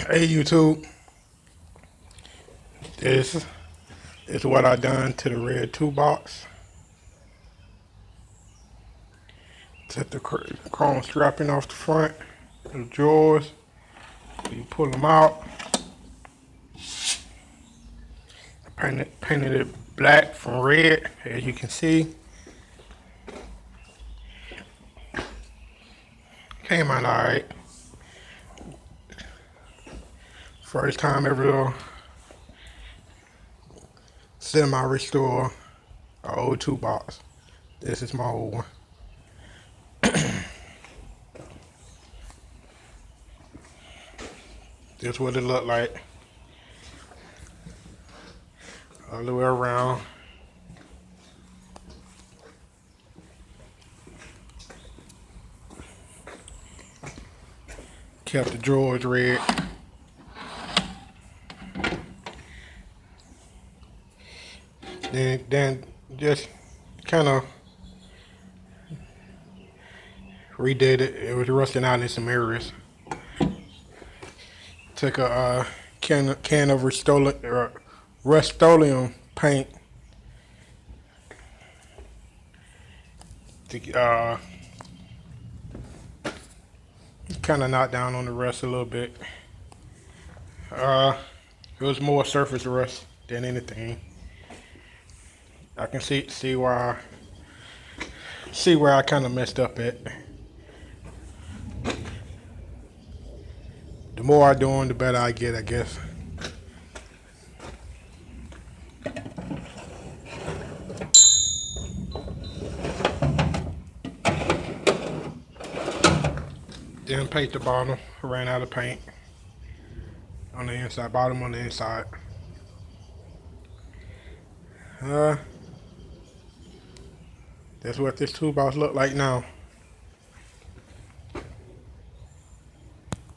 Hey YouTube, this is what I done to the red toolbox. Took the chrome strapping off the front, the drawers. You pull them out. Painted it black from red, as you can see. Came out alright. First time ever semi-restore an old toolbox. This is my old one. This is what it looked like all the way around. Kept the drawers red. Then just kind of redid it. It was rusting out in some areas. Took a can of Rust-Oleum paint to kind of knock down on the rust a little bit. It was more surface rust than anything. I can see where I kind of messed up at. The more I do them, the better I get, I guess. Then paint the bottom. Ran out of paint on the inside, bottom on the inside. That's what this toolbox look like now.